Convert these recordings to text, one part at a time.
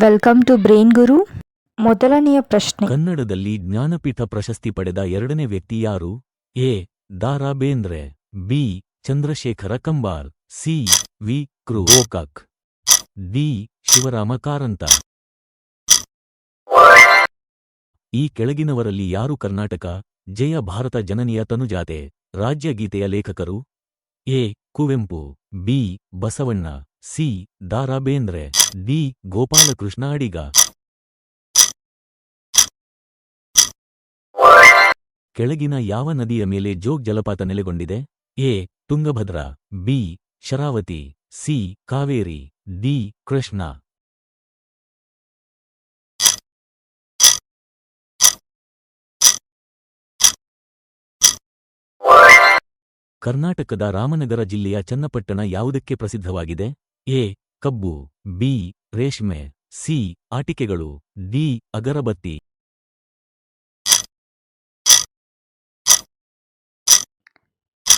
Welcome to brain ಗುರು. ಮೊದಲನೆಯ ಪ್ರಶ್ನೆ, ಕನ್ನಡದಲ್ಲಿ ಜ್ಞಾನಪೀಠ ಪ್ರಶಸ್ತಿ ಪಡೆದ ಎರಡನೇ ವ್ಯಕ್ತಿ ಯಾರು? A. Da. Ra Bendre, B. Chandrashekhara Kambar, C. V. K. Gokak, D. Shivarama Karanth. ಈ ಕೆಳಗಿನವರಲ್ಲಿ ಯಾರು ಕರ್ನಾಟಕ ಜಯ ಭಾರತ ಜನನಿಯ ತನುಜಾತೆ ರಾಜ್ಯಗೀತೆಯ ಲೇಖಕರು? A. Kuvempu, B. Basavanna, C. Da. Ra Bendre, D. Gopalakrishna Adiga. ಕೆಳಗಿನ ಯಾವ ನದಿಯ ಮೇಲೆ ಜೋಗ್ ಜಲಪಾತ ನೆಲೆಗೊಂಡಿದೆ? A. Tungabhadra, B. Sharavati, C. Kaveri, D. Krishna. ಕರ್ನಾಟಕದ ರಾಮನಗರ ಜಿಲ್ಲೆಯ ಚನ್ನಪಟ್ಟಣ ಯಾವುದಕ್ಕೆ ಪ್ರಸಿದ್ಧವಾಗಿದೆ? ಎ. ಕಬ್ಬು, ಬಿ. ರೇಷ್ಮೆ, ಸಿ. ಆಟಿಕೆಗಳು, ಡಿ. ಅಗರಬತ್ತಿ.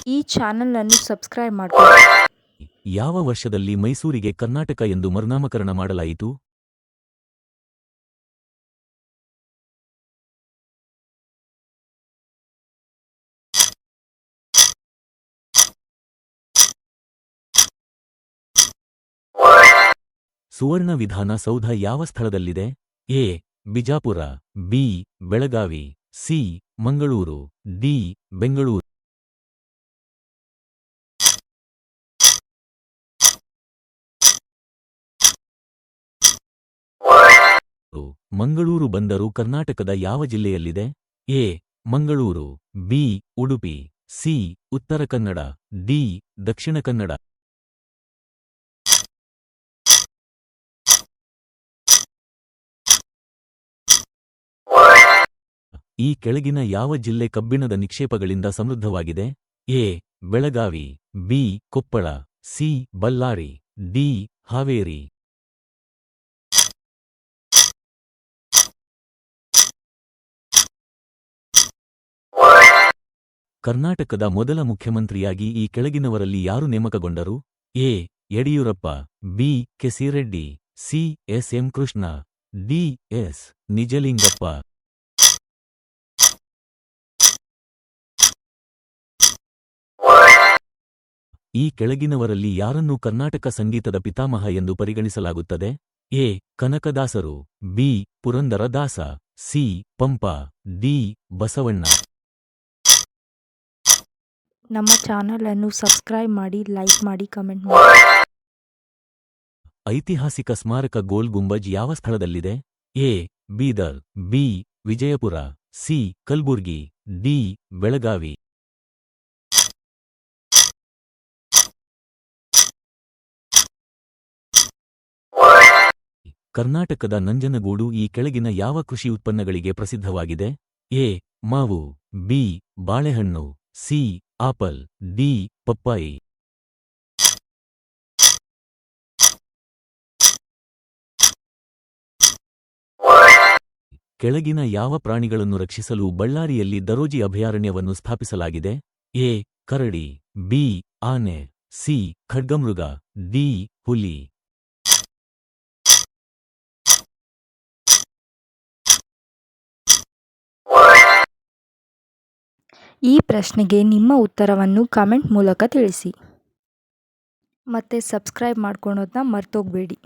ಈ ಚಾನೆಲ್ ಅನ್ನು ಸಬ್ಸ್ಕ್ರೈಬ್ ಮಾಡಿಕೊಳ್ಳಿ. ಯಾವ ವರ್ಷದಲ್ಲಿ ಮೈಸೂರಿಗೆ ಕರ್ನಾಟಕ ಎಂದು ಮರುನಾಮಕರಣ ಮಾಡಲಾಯಿತು? ಸುವರ್ಣ ವಿಧಾನ ಸೌಧ ಯಾವ ಸ್ಥಳದಲ್ಲಿದೆ? A. Bijapur, B. Belagavi, C. Mangaluru, D. Bengaluru. Mangaluru ಬಂದರು ಕರ್ನಾಟಕದ ಯಾವ ಜಿಲ್ಲೆಯಲ್ಲಿದೆ? A. Mangaluru, B. Udupi, C. Uttara Kannada, D. Dakshina Kannada. ಈ ಕೆಳಗಿನ ಯಾವ ಜಿಲ್ಲೆ ಕಬ್ಬಿಣದ ನಿಕ್ಷೇಪಗಳಿಂದ ಸಮೃದ್ಧವಾಗಿದೆ? A. Belagavi, B. Koppal, C. Ballari, D. Haveri. ಕರ್ನಾಟಕದ ಮೊದಲ ಮುಖ್ಯಮಂತ್ರಿಯಾಗಿ ಈ ಕೆಳಗಿನವರಲ್ಲಿ ಯಾರು ನೇಮಕಗೊಂಡರು? A. Yediyurappa, B. K. C. Reddy, C. S. M. Krishna, D. S. Nijalingappa. ಈ ಕೆಳಗಿನವರಲ್ಲಿ ಯಾರನ್ನು ಕರ್ನಾಟಕ ಸಂಗೀತದ ಪಿತಾಮಹ ಎಂದು ಪರಿಗಣಿಸಲಾಗುತ್ತದೆ? ಎ. ಕನಕದಾಸರು, B. Purandaradasa, C. Pampa, D. Basavanna. ನಮ್ಮ ಚಾನೆಲ್ ಅನ್ನು ಸಬ್ಸ್ಕ್ರೈಬ್ ಮಾಡಿ, ಲೈಕ್ ಮಾಡಿ, ಕಮೆಂಟ್ ಮಾಡಿ. ಐತಿಹಾಸಿಕ ಸ್ಮಾರಕ ಗೋಲ್ ಗುಂಬಜ್ ಯಾವ ಸ್ಥಳದಲ್ಲಿದೆ? A. Bidar, B. Vijayapura, C. Kalaburagi, D. Belagavi. ಕರ್ನಾಟಕದ ನಂಜನಗೂಡು ಈ ಕೆಳಗಿನ ಯಾವ ಕೃಷಿ ಉತ್ಪನ್ನಗಳಿಗೆ ಪ್ರಸಿದ್ಧವಾಗಿದೆ? ಎ. ಮಾವು, ಬಿ. ಬಾಳೆಹಣ್ಣು, ಸಿ. Apple, D. ಪಪ್ಪಾಯಿ. ಕೆಳಗಿನ ಯಾವ ಪ್ರಾಣಿಗಳನ್ನು ರಕ್ಷಿಸಲು ಬಳ್ಳಾರಿಯಲ್ಲಿ ದರೋಜಿ ಅಭಯಾರಣ್ಯವನ್ನು ಸ್ಥಾಪಿಸಲಾಗಿದೆ? ಎ. Karadi, B. ಆನೆ, ಸಿ. ಖಡ್ಗಮೃಗ, ಡಿ. ಹುಲಿ. ಈ ಪ್ರಶ್ನೆಗೆ ನಿಮ್ಮ ಉತ್ತರವನ್ನು ಕಮೆಂಟ್ ಮೂಲಕ ತಿಳಿಸಿ. ಮತ್ತೆ ಸಬ್ಸ್ಕ್ರೈಬ್ ಮಾಡ್ಕೊಳೋದನ್ನ ಮರ್ತೋಗ್ಬೇಡಿ.